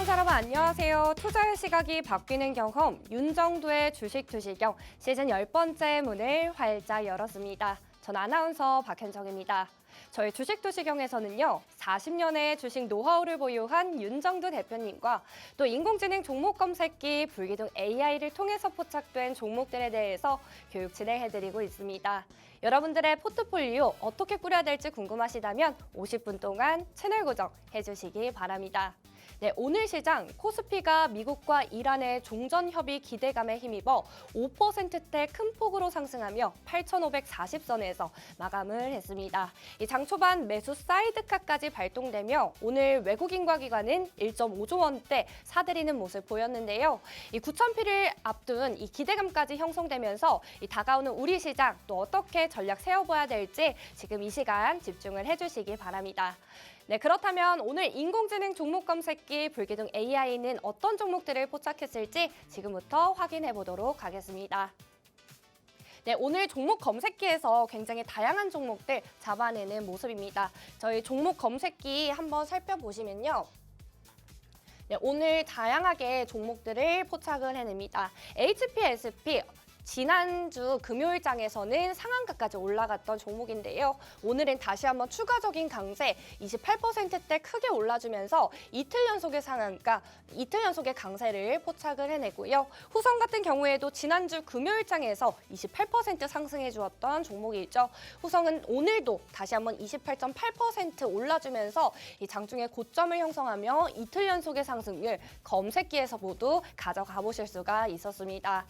시청자 여러분 안녕하세요. 투자의 시각이 바뀌는 경험 윤정두의 주식 투시경 시즌 10번째 문을 활짝 열었습니다. 전 아나운서 박현정입니다. 저희 주식 투시경에서는요. 40년의 주식 노하우를 보유한 윤정두 대표님과 또 인공지능 종목 검색기 불기둥 AI를 통해서 포착된 종목들에 대해서 교육 진행해드리고 있습니다. 여러분들의 포트폴리오 어떻게 꾸려야 될지 궁금하시다면 50분 동안 채널 고정해주시기 바랍니다. 네, 오늘 시장 코스피가 미국과 이란의 종전협의 기대감에 힘입어 5%대 큰 폭으로 상승하며 8,540선에서 마감을 했습니다. 이 장 초반 매수 사이드카까지 발동되며 오늘 외국인과 기관은 1.5조 원대 사들이는 모습 보였는데요. 이 9,000피를 앞둔 이 기대감까지 형성되면서 이 다가오는 우리 시장 또 어떻게 전략 세워봐야 될지 지금 이 시간 집중을 해주시기 바랍니다. 네, 그렇다면 오늘 인공지능 종목 검색기 불기둥 AI는 어떤 종목들을 포착했을지 지금부터 확인해 보도록 하겠습니다. 네, 오늘 종목 검색기에서 굉장히 다양한 종목들 잡아내는 모습입니다. 저희 종목 검색기 한번 살펴보시면요. 네, 오늘 다양하게 종목들을 포착을 해냅니다. HPSP 지난주 금요일장에서는 상한가까지 올라갔던 종목인데요. 오늘은 다시 한번 추가적인 강세 28%대 크게 올라주면서 이틀 연속의 상한가, 이틀 연속의 강세를 포착을 해내고요. 후성 같은 경우에도 지난주 금요일장에서 28% 상승해 주었던 종목이죠. 후성은 오늘도 다시 한번 28.8% 올라주면서 이 장중에 고점을 형성하며 이틀 연속의 상승률 검색기에서 모두 가져가 보실 수가 있었습니다.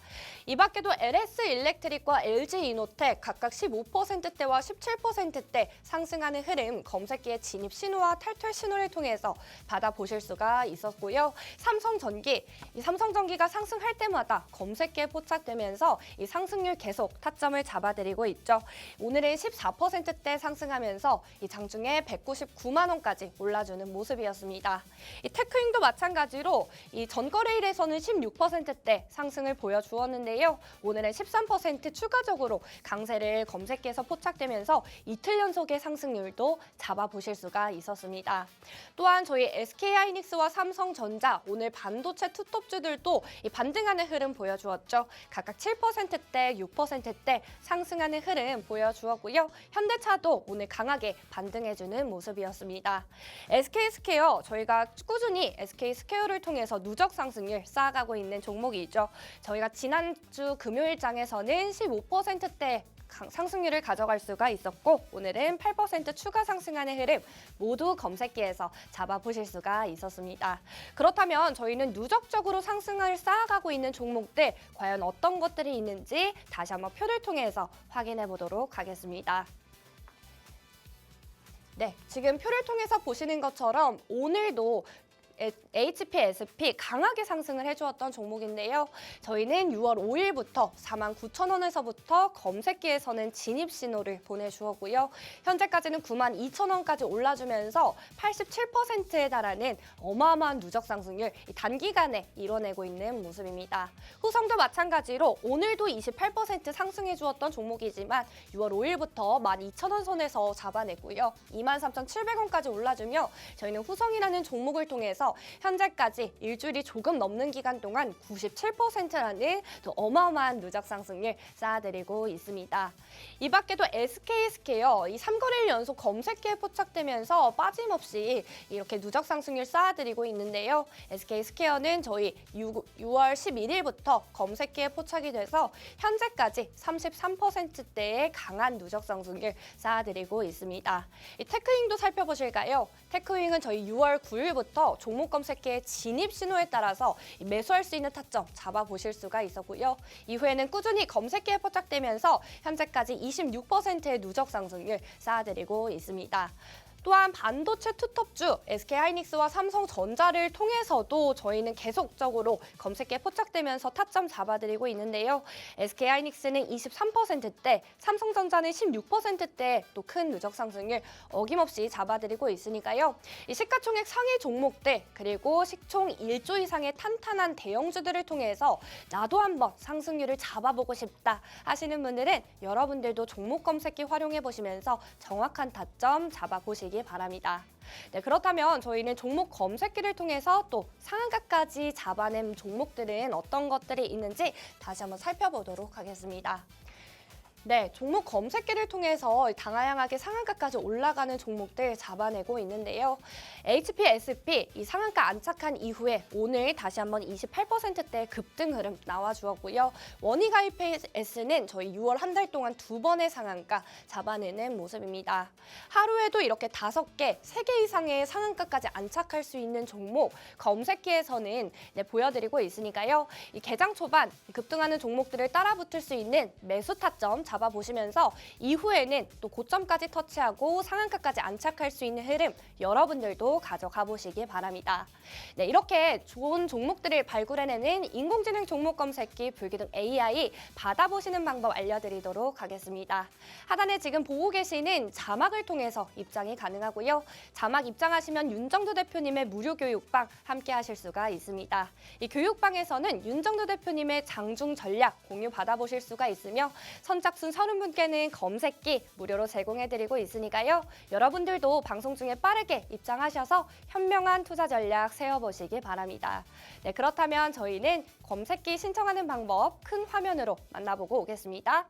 이 밖에도 LS 일렉트릭과 LG 이노텍 각각 15%대와 17%대 상승하는 흐름 검색기의 진입 신호와 탈퇴 신호를 통해서 받아보실 수가 있었고요. 삼성전기, 이 삼성전기가 상승할 때마다 검색기에 포착되면서 이 상승률 계속 타점을 잡아드리고 있죠. 오늘은 14%대 상승하면서 이 장중에 199만 원까지 올라주는 모습이었습니다. 이 테크윙도 마찬가지로 이 전거래일에서는 16%대 상승을 보여주었는데요. 오늘은 13% 추가적으로 강세를 검색기에서 포착되면서 이틀 연속의 상승률도 잡아보실 수가 있었습니다. 또한 저희 SK하이닉스와 삼성전자 오늘 반도체 투톱주들도 이 반등하는 흐름 보여주었죠. 각각 7%대, 6%대 상승하는 흐름 보여주었고요. 현대차도 오늘 강하게 반등해주는 모습이었습니다. SK스퀘어 저희가 꾸준히 SK스퀘어를 통해서 누적 상승률 쌓아가고 있는 종목이죠. 저희가 지난주 금요일장에서는 15%대 상승률을 가져갈 수가 있었고 오늘은 8% 추가 상승하는 흐름 모두 검색기에서 잡아보실 수가 있었습니다. 그렇다면 저희는 누적적으로 상승을 쌓아가고 있는 종목들 과연 어떤 것들이 있는지 다시 한번 표를 통해서 확인해 보도록 하겠습니다. 네, 지금 표를 통해서 보시는 것처럼 오늘도 HPSP 강하게 상승을 해주었던 종목인데요. 저희는 6월 5일부터 49,000원에서부터 검색기에서는 진입 신호를 보내주었고요. 현재까지는 92,000원까지 올라주면서 87%에 달하는 어마어마한 누적 상승률 단기간에 이뤄내고 있는 모습입니다. 후성도 마찬가지로 오늘도 28% 상승해 주었던 종목이지만 6월 5일부터 12,000원 선에서 잡아내고요. 23,700원까지 올라주며 저희는 후성이라는 종목을 통해서 현재까지 일주일이 조금 넘는 기간 동안 97%라는 또 어마어마한 누적 상승률 쌓아드리고 있습니다. 이 밖에도 SK스퀘어 이 3거래일 연속 검색기에 포착되면서 빠짐없이 이렇게 누적 상승률 쌓아드리고 있는데요. SK스퀘어는 저희 6월 11일부터 검색기에 포착이 돼서 현재까지 33%대의 강한 누적 상승률 쌓아드리고 있습니다. 이 테크윙도 살펴보실까요? 테크윙은 저희 6월 9일부터 종목 검색기의 진입 신호에 따라서 매수할 수 있는 타점 잡아보실 수가 있었고요. 이후에는 꾸준히 검색기에 포착되면서 현재까지 26%의 누적 상승률 쌓아드리고 있습니다. 또한 반도체 투톱주 SK하이닉스와 삼성전자를 통해서도 저희는 계속적으로 검색기에 포착되면서 타점 잡아드리고 있는데요. SK하이닉스는 23%대, 삼성전자는 16%대 또 큰 누적 상승률 어김없이 잡아드리고 있으니까요. 이 시가총액 상위 종목들 그리고 시총 1조 이상의 탄탄한 대형주들을 통해서 나도 한번 상승률을 잡아보고 싶다 하시는 분들은 여러분들도 종목 검색기 활용해 보시면서 정확한 타점 잡아보시기 보시기 바랍니다. 네, 그렇다면 저희는 종목 검색기를 통해서 또 상한가까지 잡아낸 종목들은 어떤 것들이 있는지 다시 한번 살펴보도록 하겠습니다. 네, 종목 검색기를 통해서 다양하게 상한가까지 올라가는 종목들 잡아내고 있는데요. HPSP 이 상한가 안착한 이후에 오늘 다시 한번 28%대 급등 흐름 나와주었고요. 원희가입 S는 저희 6월 한 달 동안 2번의 상한가 잡아내는 모습입니다. 하루에도 이렇게 5개, 3개 이상의 상한가까지 안착할 수 있는 종목 검색기에서는 보여드리고 있으니까요. 이 개장 초반 급등하는 종목들을 따라붙을 수 있는 매수 타점 잡아보시면서 이후에는 또 고점까지 터치하고 상한가까지 안착할 수 있는 흐름 여러분들도 가져가 보시기 바랍니다. 네, 이렇게 좋은 종목들을 발굴해내는 인공지능 종목 검색기 불기둥 AI 받아보시는 방법 알려드리도록 하겠습니다. 하단에 지금 보고 계시는 자막을 통해서 입장이 가능하고요. 자막 입장하시면 윤정두 대표님의 무료 교육방 함께 하실 수가 있습니다. 이 교육방에서는 윤정두 대표님의 장중 전략 공유 받아보실 수가 있으며 선착순 30분께는 검색기 무료로 제공해드리고 있으니까요. 여러분들도 방송 중에 빠르게 입장하셔서 현명한 투자 전략 세워보시기 바랍니다. 네, 그렇다면 저희는 검색기 신청하는 방법 큰 화면으로 만나보고 오겠습니다.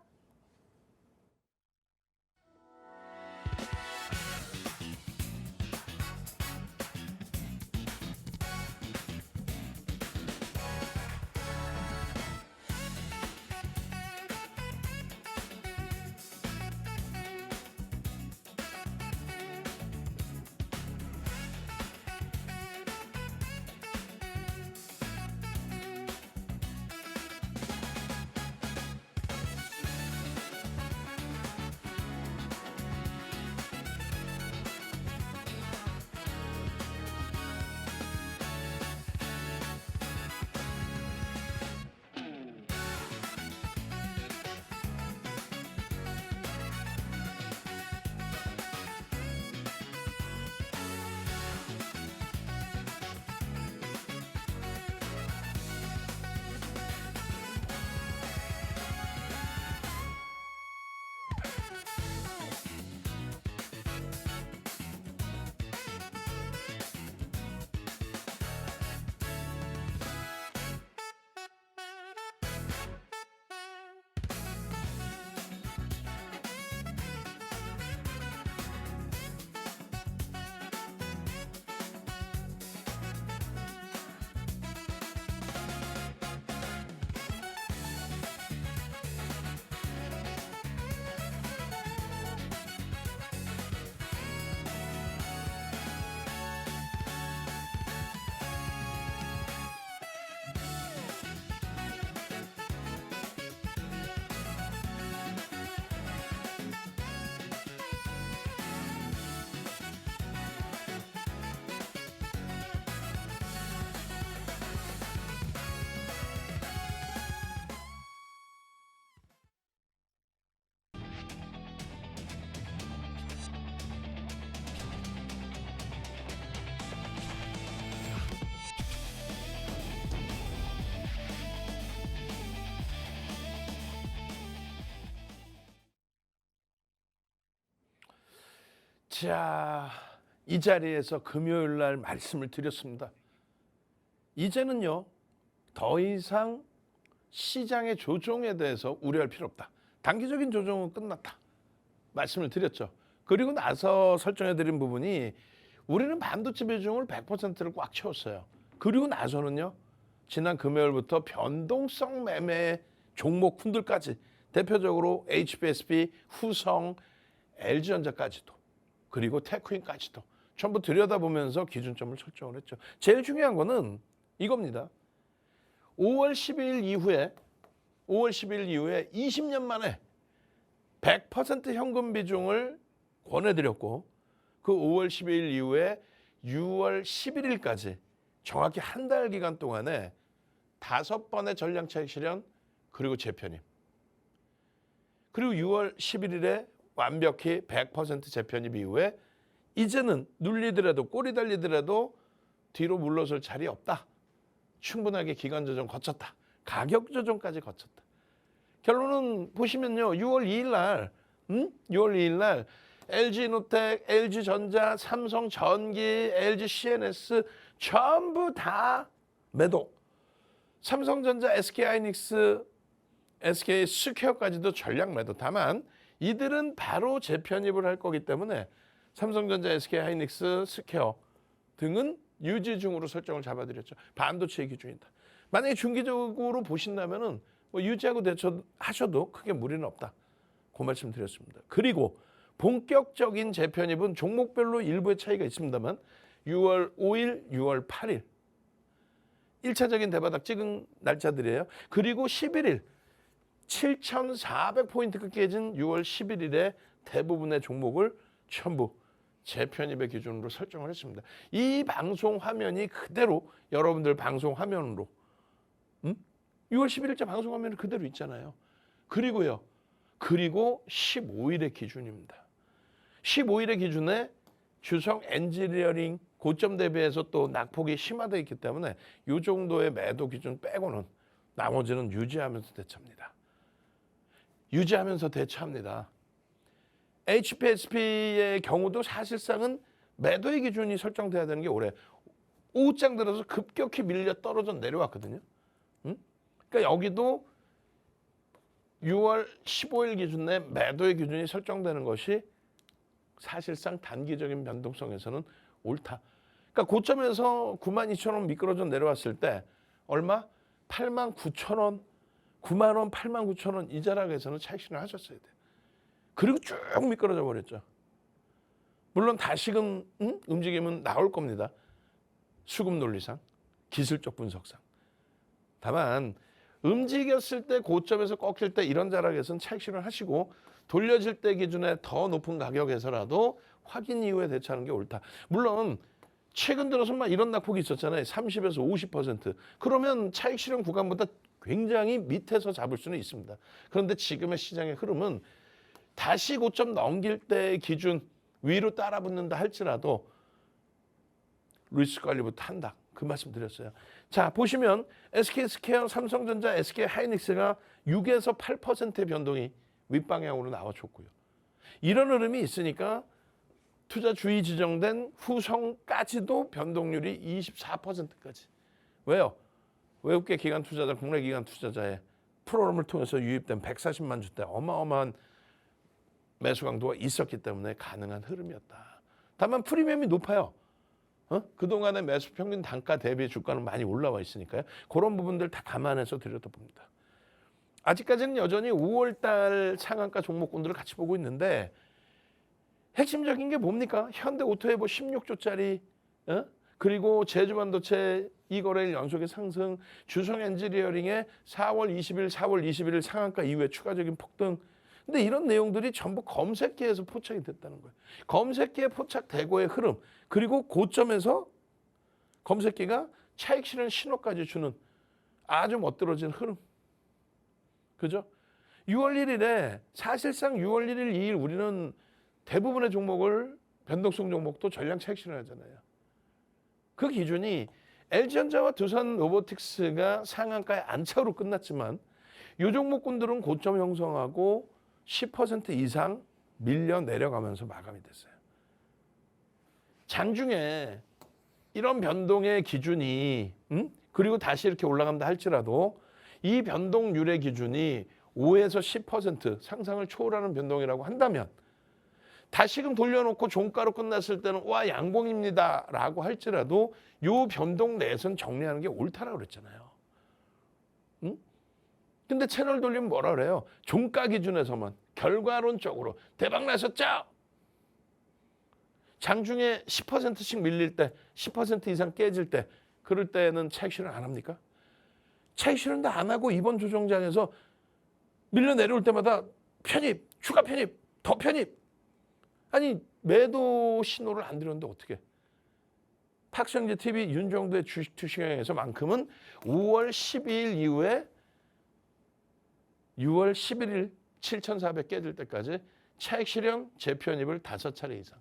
자, 이 자리에서 금요일 날 말씀을 드렸습니다. 이제는요, 더 이상 시장의 조정에 대해서 우려할 필요 없다. 단기적인 조정은 끝났다. 말씀을 드렸죠. 그리고 나서 설정해드린 부분이 우리는 반도체 비중을 100%를 꽉 채웠어요. 그리고 나서는요, 지난 금요일부터 변동성 매매 종목군들까지 대표적으로 HPSP, 후성, LG전자까지도 그리고 테크인까지도 전부 들여다보면서 기준점을 설정을 했죠. 제일 중요한 거는 이겁니다. 5월 10일 이후에 20년 만에 100% 현금 비중을 권해드렸고 그 5월 10일 이후에 6월 11일까지 정확히 한 달 기간 동안에 5번의 전량차익 실현 그리고 재편입. 그리고 6월 11일에 완벽히 100% 재편입 이후에 이제는 눌리더라도 꼬리 달리더라도 뒤로 물러설 자리 없다. 충분하게 기간 조정 거쳤다. 가격 조정까지 거쳤다. 결론은 보시면요. 6월 2일 날 LG노텍, LG전자, 삼성전기, LG CNS 전부 다 매도. 삼성전자, SK하이닉스, SK스퀘어까지도 전량 매도. 다만 이들은 바로 재편입을 할 거기 때문에 삼성전자, SK하이닉스, 스퀘어 등은 유지 중으로 설정을 잡아드렸죠. 반도체 기준이다. 만약에 중기적으로 보신다면은 뭐 유지하고 대처하셔도 크게 무리는 없다. 그 말씀 드렸습니다. 그리고 본격적인 재편입은 종목별로 일부의 차이가 있습니다만 6월 5일, 6월 8일 1차적인 대바닥 찍은 날짜들이에요. 그리고 11일 7,400포인트가 깨진 6월 11일에 대부분의 종목을 전부 재편입의 기준으로 설정을 했습니다. 이 방송 화면이 그대로 여러분들 방송 화면으로 6월 11일자 방송 화면이 그대로 있잖아요. 그리고 15일의 기준입니다. 15일의 기준에 주성 엔지니어링 고점 대비해서 또 낙폭이 심화되어 있기 때문에 이 정도의 매도 기준 빼고는 나머지는 유지하면서 대처합니다. 유지하면서 대처합니다. HPSP의 경우도 사실상은 매도의 기준이 설정돼야 되는 게 올해 오후장 들어서 급격히 밀려 떨어져 내려왔거든요. 그러니까 여기도 6월 15일 기준에 매도의 기준이 설정되는 것이 사실상 단기적인 변동성에서는 옳다. 그러니까 고점에서 92,000원 미끄러져 내려왔을 때 얼마? 89,000원, 9만 원, 89,000원 이 자락에서는 차익 실현 하셨어야 돼요. 그리고 쭉 미끄러져 버렸죠. 물론 다시금 움직임은 나올 겁니다. 수급 논리상, 기술적 분석상. 다만 움직였을 때 고점에서 꺾일 때 이런 자락에서는 차익 실현하시고 돌려질 때 기준에 더 높은 가격에서라도 확인 이후에 대처하는 게 옳다. 물론 최근 들어서만 이런 낙폭이 있었잖아요. 30에서 50%. 그러면 차익 실현 구간보다 굉장히 밑에서 잡을 수는 있습니다. 그런데 지금의 시장의 흐름은 다시 고점 넘길 때 기준 위로 따라 붙는다 할지라도 리스크 관리부터 한다. 그 말씀 드렸어요. 자, 보시면 SK스퀘어, 삼성전자, SK하이닉스가 6에서 8%의 변동이 윗방향으로 나와줬고요. 이런 흐름이 있으니까 투자 주의 지정된 후성까지도 변동률이 24%까지. 왜요? 외국계 기관 투자자, 국내 기관 투자자의 프로그램을 통해서 유입된 140만 주대 어마어마한 매수 강도가 있었기 때문에 가능한 흐름이었다. 다만 프리미엄이 높아요. 그동안의 매수 평균 단가 대비 주가는 많이 올라와 있으니까요. 그런 부분들 다 감안해서 들여다봅니다. 아직까지는 여전히 5월달 상한가 종목군들을 같이 보고 있는데 핵심적인 게 뭡니까? 현대오토에버 16조짜리 그리고 제주반도체 2거래일 연속의 상승, 주성 엔지니어링의 4월 20일, 4월 21일 상한가 이후에 추가적인 폭등. 근데 이런 내용들이 전부 검색기에서 포착이 됐다는 거예요. 검색기에 포착되고의 흐름, 그리고 고점에서 검색기가 차익 실현 신호까지 주는 아주 멋들어진 흐름. 그죠? 6월 1일에 사실상 6월 1일, 2일 우리는 대부분의 종목을 변동성 종목도 전량 차익 실현하잖아요. 그 기준이 LG전자와 두산 로보틱스가 상한가의 안착으로 끝났지만 이 종목군들은 고점 형성하고 10% 이상 밀려 내려가면서 마감이 됐어요. 장중에 이런 변동의 기준이 그리고 다시 이렇게 올라간다 할지라도 이 변동률의 기준이 5에서 10% 상상을 초월하는 변동이라고 한다면 다시금 돌려놓고 종가로 끝났을 때는 와 양봉입니다 라고 할지라도 이 변동 내에서는 정리하는 게 옳다라고 그랬잖아요. 근데 채널 돌리면 뭐라 그래요? 종가 기준에서만 결과론적으로 대박 나셨죠? 장중에 10%씩 밀릴 때 10% 이상 깨질 때 그럴 때는 차익 실현 안 합니까? 차익 실현도 안 하고 이번 조정장에서 밀려 내려올 때마다 편입, 추가 편입, 더 편입. 아니 매도 신호를 안 드렸는데 어떻게? 탁성재 TV 윤정도의 주식 투시경에서만큼은 5월 12일 이후에 6월 11일 7,400 깨질 때까지 차익 실현 재편입을 5차례 이상.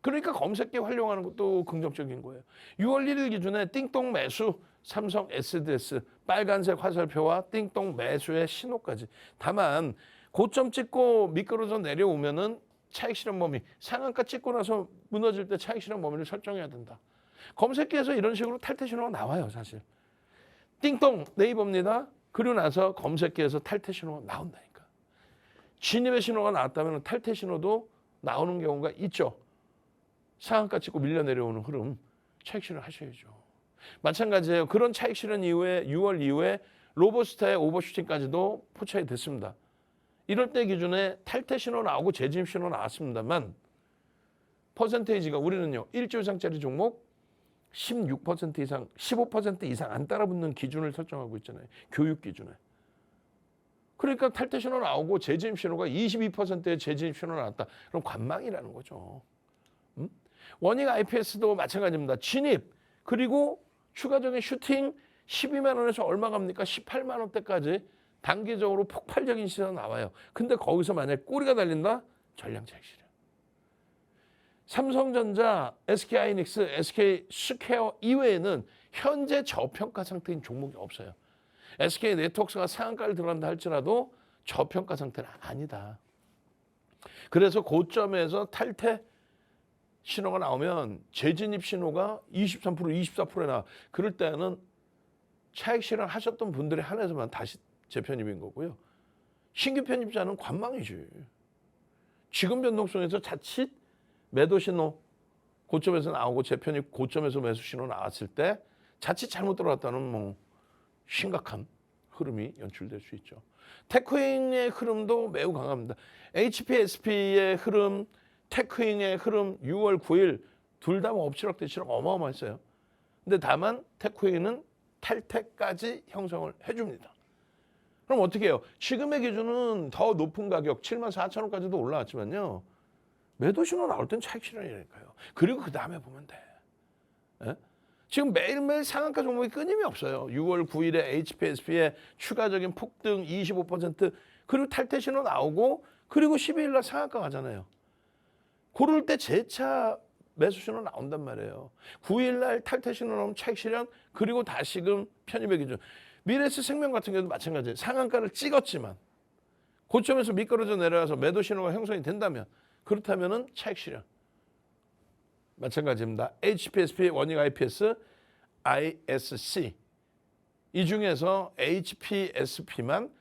그러니까 검색기 활용하는 것도 긍정적인 거예요. 6월 1일 기준에 띵동 매수 삼성 SDS 빨간색 화살표와 띵동 매수의 신호까지. 다만 고점 찍고 미끄러져 내려오면은 차익 실현 범위, 상한가 찍고 나서 무너질 때 차익 실현 범위를 설정해야 된다. 검색기에서 이런 식으로 탈퇴 신호가 나와요, 사실. 띵동 네이버입니다. 그리고 나서 검색기에서 탈퇴 신호가 나온다니까. 진입의 신호가 나왔다면 탈퇴 신호도 나오는 경우가 있죠. 상한가 찍고 밀려 내려오는 흐름, 차익 실현 하셔야죠. 마찬가지예요. 그런 차익 실현 이후에 6월 이후에 로버스타의 오버슈팅까지도 포착이 됐습니다. 이럴 때 기준에 탈퇴 신호 나오고 재진입 신호 나왔습니다만 퍼센테이지가 우리는요. 1조 이상짜리 종목 16% 이상, 15% 이상 안 따라붙는 기준을 설정하고 있잖아요. 교육 기준에. 그러니까 탈퇴 신호 나오고 재진입 신호가 22%의 재진입 신호 나왔다. 그럼 관망이라는 거죠. 원익 IPS도 마찬가지입니다. 진입 그리고 추가적인 슈팅 12만 원에서 얼마 갑니까? 18만 원대까지 단기적으로 폭발적인 시세가 나와요. 근데 거기서 만약에 꼬리가 달린다? 전량 차익 실현. 삼성전자, SK하이닉스, SK스퀘어 이외에는 현재 저평가 상태인 종목이 없어요. SK네트워크가 상한가를 들어간다 할지라도 저평가 상태는 아니다. 그래서 고점에서 탈퇴 신호가 나오면 재진입 신호가 23%, 24%에 나. 그럴 때는 차익 실현하셨던 분들에 한해서만 다시 재편입인 거고요. 신규 편입자는 관망이지. 지금 변동성에서 자칫 매도 신호 고점에서 나오고 재편입 고점에서 매수 신호 나왔을 때 자칫 잘못 들어갔다는 뭐 심각한 흐름이 연출될 수 있죠. 테크윙의 흐름도 매우 강합니다. HPSP의 흐름, 테크윙의 흐름 6월 9일 둘 다 뭐 엎치락뒤치락 어마어마했어요. 근데 다만 테크윙은 탈퇴까지 형성을 해줍니다. 그럼 어떻게 해요? 지금의 기준은 더 높은 가격 74,000원까지도 올라왔지만요. 매도 신호 나올 땐 차익 실현이니까요. 그리고 그 다음에 보면 돼. 에? 지금 매일매일 상한가 종목이 끊임이 없어요. 6월 9일에 HPSP의 추가적인 폭등 25% 그리고 탈퇴 신호 나오고 그리고 12일 날 상한가 가잖아요. 그럴 때 재차 매수 신호 나온단 말이에요. 9일 날 탈퇴 신호 나오면 차익 실현 그리고 다시금 편입의 기준. 미래에스 생명 같은 경우도 마찬가지예요. 상한가를 찍었지만 고점에서 미끄러져 내려와서 매도 신호가 형성이 된다면 그렇다면은 차익 실현. 마찬가지입니다. HPSP, 원익 IPS, ISC 이 중에서 HPSP만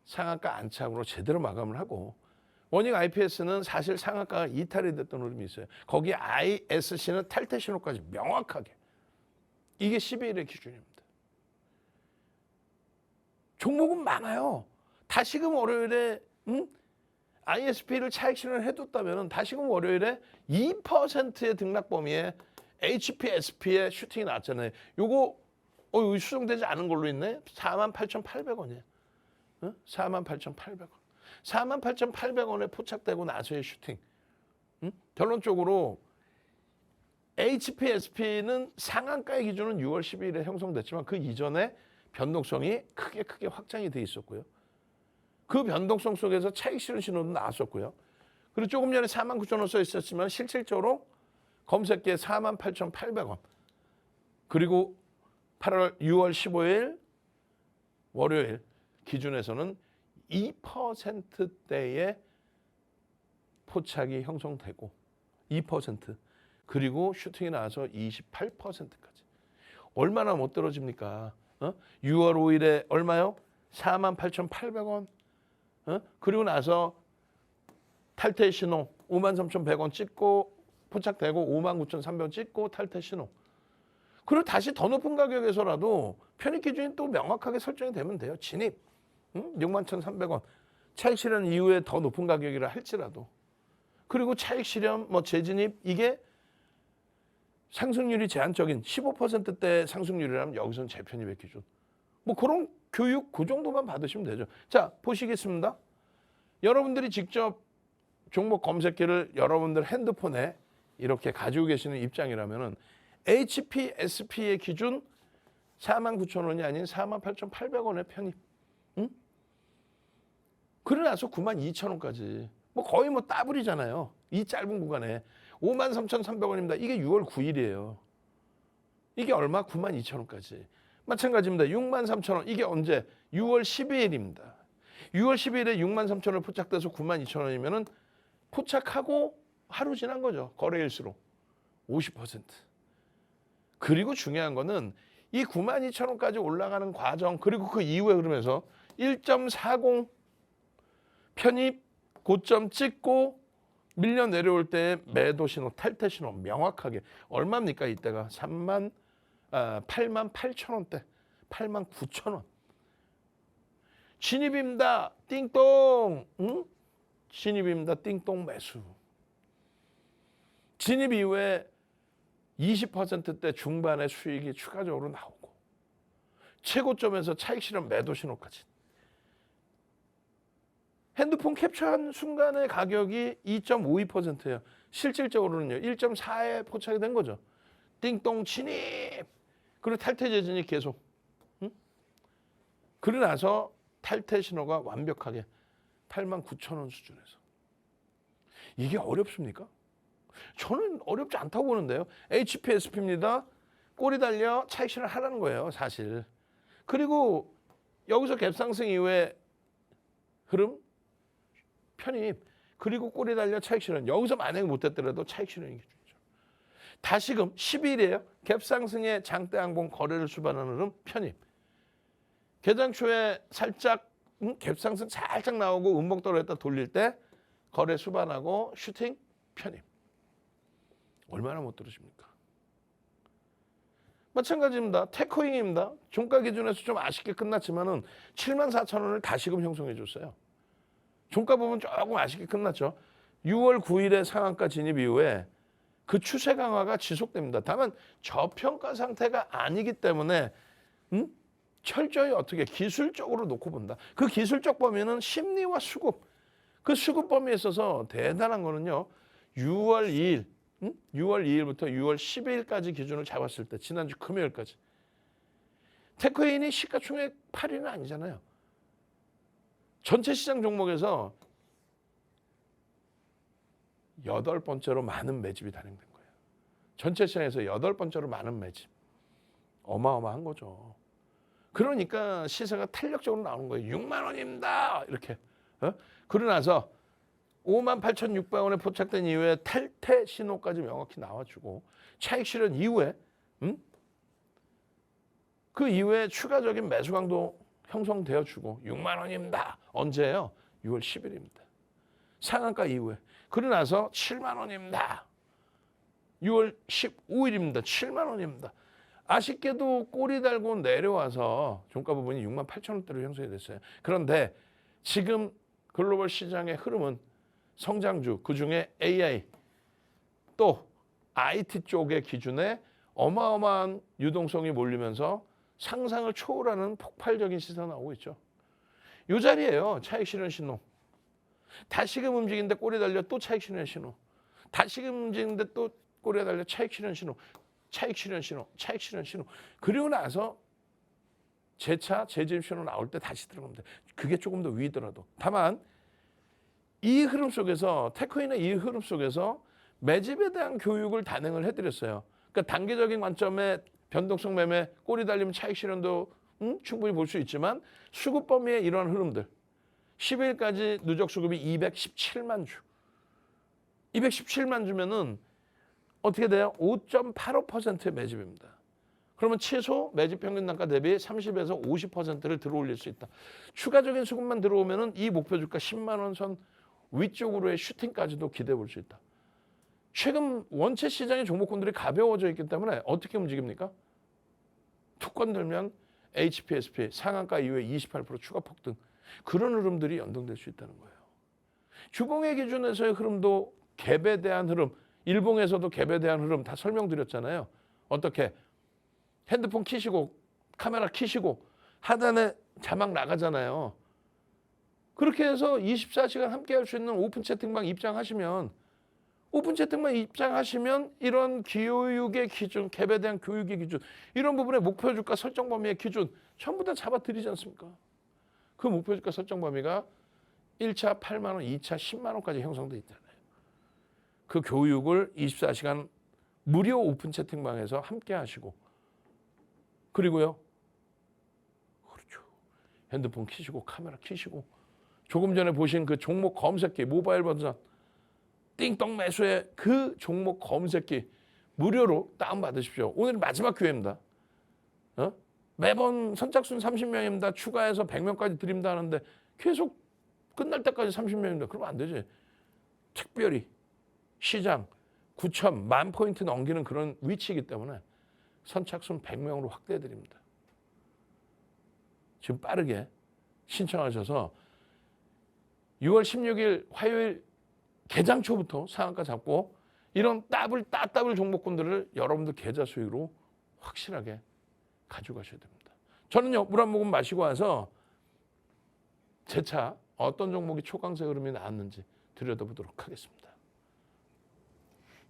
상한가 안착으로 제대로 마감을 하고 원익 IPS는 사실 상한가가 이탈이 됐던 흐름이 있어요. 거기 ISC는 탈퇴 신호까지 명확하게. 이게 12일의 기준입니다. 종목은 많아요. 다시금 월요일에 ISP를 차익 실현을 해뒀다면 다시금 월요일에 2%의 등락 범위에 HPSP의 슈팅이 나왔잖아요. 요거 여기 수정되지 않은 걸로 있네. 48,800원이에요. 48,800원. 48,800원에 포착되고 나서의 슈팅. 결론적으로 HPSP는 상한가의 기준은 6월 12일에 형성됐지만 그 이전에 변동성이 크게 확장이 돼 있었고요. 그 변동성 속에서 차익 실현 신호도 나왔었고요. 그리고 조금 전에 49,000원 써 있었지만 실질적으로 검색기에 48,800원. 그리고 6월 15일 월요일 기준에서는 2%대의 포착이 형성되고 2% 그리고 슈팅이 나와서 28%까지. 얼마나 못 떨어집니까? 6월 5일에 얼마요? 48,800원. 그리고 나서 탈퇴 신호 53,100원 찍고 포착되고 59,300원 찍고 탈퇴 신호. 그리고 다시 더 높은 가격에서라도 편입 기준이 또 명확하게 설정이 되면 돼요. 진입 61,300원. 차익 실현 이후에 더 높은 가격이라 할지라도. 그리고 차익 실현 뭐 재진입 이게 상승률이 제한적인 15%대 상승률이라면 여기서는 재편입의 기준. 뭐 그런 교육 그 정도만 받으시면 되죠. 자, 보시겠습니다. 여러분들이 직접 종목 검색기를 여러분들 핸드폰에 이렇게 가지고 계시는 입장이라면은 HPSP의 기준 49,000원이 아닌 48,800원의 편입. 그러고 나서 92,000원까지. 뭐 거의 뭐 더블이잖아요. 이 짧은 구간에 53,300원입니다. 이게 6월 9일이에요. 이게 얼마? 92,000원까지. 마찬가지입니다. 63,000원. 이게 언제? 6월 12일입니다. 6월 12일에 63,000원 포착돼서 92,000원이면은 포착하고 하루 지난 거죠. 거래일수로 50%. 그리고 중요한 거는 이 92,000원까지 올라가는 과정 그리고 그 이후에 그러면서 1.40 편입 고점 찍고 밀려 내려올 때 매도 신호, 탈퇴 신호 명확하게 얼마입니까? 이때가 88,000원대, 89,000원. 진입입니다. 띵동. 응? 진입입니다. 띵동 매수. 진입 이후에 20%대 중반의 수익이 추가적으로 나오고 최고점에서 차익 실현 매도 신호까지. 핸드폰 캡처한 순간의 가격이 2.52%예요. 실질적으로는요. 1.4에 포착이 된 거죠. 띵동 진입. 그리고 탈퇴 재진이 계속. 응? 그러고 나서 탈퇴 신호가 완벽하게 89,000원 수준에서. 이게 어렵습니까? 저는 어렵지 않다고 보는데요. HPSP입니다. 꼬리 달려 차익 실현 하라는 거예요. 사실. 그리고 여기서 갭상승 이후에 흐름 편입 그리고 꼬리 달려 차익 실현. 여기서 만약에 못했더라도 차익 실현이 기준이죠. 다시금 10일이에요. 갭상승의 장대 항봉 거래를 수반하는 흐름 편입. 개장 초에 살짝 갭상승 살짝 나오고 음봉 떨어졌다 돌릴 때 거래 수반하고 슈팅 편입. 얼마나 못 들으십니까? 마찬가지입니다. 테코잉입니다. 종가 기준에서 좀 아쉽게 끝났지만은 74,000원을 다시금 형성해 줬어요. 종가 부분 조금 아쉽게 끝났죠. 6월 9일에 상한가 진입 이후에 그 추세 강화가 지속됩니다. 다만 저평가 상태가 아니기 때문에 철저히 어떻게 기술적으로 놓고 본다. 그 기술적 범위는 심리와 수급. 그 수급 범위에 있어서 대단한 거는요. 6월 2일, 6월 2일부터 6월 10일까지 기준을 잡았을 때 지난주 금요일까지. 테크인이 시가총액 8위는 아니잖아요. 전체 시장 종목에서 8번째로 많은 매집이 단행된 거예요. 전체 시장에서 8번째로 많은 매집. 어마어마한 거죠. 그러니까 시세가 탄력적으로 나오는 거예요. 6만 원입니다. 이렇게. 그러고 나서 58,600원에 포착된 이후에 탈퇴 신호까지 명확히 나와주고 차익 실현 이후에 그 이후에 추가적인 매수 강도 형성되어 주고 6만 원입니다. 언제예요? 6월 10일입니다. 상한가 이후에. 그러고 나서 7만 원입니다. 6월 15일입니다. 7만 원입니다. 아쉽게도 꼬리 달고 내려와서 종가 부분이 68,000원대로 형성이 됐어요. 그런데 지금 글로벌 시장의 흐름은 성장주, 그중에 AI, 또 IT 쪽의 기준에 어마어마한 유동성이 몰리면서 상상을 초월하는 폭발적인 시세가 나오고 있죠. 이 자리예요. 차익 실현 신호. 다시금 움직이는데 꼬리 달려 또 차익 실현 신호. 다시금 움직이는데 또 꼬리 달려 차익 실현 신호. 차익 실현 신호. 차익 실현 신호. 그리고 나서 재차 재진입 신호 나올 때 다시 들어가면 돼. 그게 조금 더 위더라도. 다만 이 흐름 속에서 테크인의 이 흐름 속에서 매집에 대한 교육을 단행을 해드렸어요. 그러니까 단기적인 관점에 변동성 매매, 꼬리 달리면 차익 실현도 충분히 볼 수 있지만 수급 범위의 이러한 흐름들. 10일까지 누적 수급이 217만 주. 217만 주면은 어떻게 돼요? 5.85%의 매집입니다. 그러면 최소 매집 평균 단가 대비 30에서 50%를 들어올릴 수 있다. 추가적인 수급만 들어오면은 이 목표 주가 10만 원 선 위쪽으로의 슈팅까지도 기대해 볼 수 있다. 최근 원체 시장의 종목군들이 가벼워져 있기 때문에 어떻게 움직입니까? 툭 건들면 HPSP 상한가 이후에 28% 추가 폭등. 그런 흐름들이 연동될 수 있다는 거예요. 주봉의 기준에서의 흐름도 갭에 대한 흐름, 일봉에서도 갭에 대한 흐름 다 설명드렸잖아요. 어떻게? 핸드폰 키시고 카메라 키시고 하단에 자막 나가잖아요. 그렇게 해서 24시간 함께 할 수 있는 오픈 채팅방 입장하시면 이런 교육의 기준, 갭에 대한 교육의 기준, 이런 부분의 목표 주가 설정 범위의 기준 전부 다 잡아드리지 않습니까? 그 목표 주가 설정 범위가 1차 8만 원, 2차 10만 원까지 형성돼 있잖아요. 그 교육을 24시간 무료 오픈 채팅방에서 함께 하시고 그리고요. 그렇죠. 핸드폰 키시고 카메라 키시고 조금 전에 보신 그 종목 검색기 모바일 버전 띵동 매수의 그 종목 검색기 무료로 다운받으십시오. 오늘 마지막 기회입니다. 매번 선착순 30명입니다. 추가해서 100명까지 드립니다 하는데 계속 끝날 때까지 30명입니다. 그러면 안 되지. 특별히 시장 9천, 10,000포인트 넘기는 그런 위치이기 때문에 선착순 100명으로 확대해 드립니다. 지금 빠르게 신청하셔서 6월 16일 화요일 개장 초부터 상한가 잡고 이런 따블 종목군들을 여러분들 계좌 수익으로 확실하게 가져가셔야 됩니다. 저는요, 물 한 모금 마시고 와서 제 차 어떤 종목이 초강세 흐름이 나왔는지 들여다보도록 하겠습니다.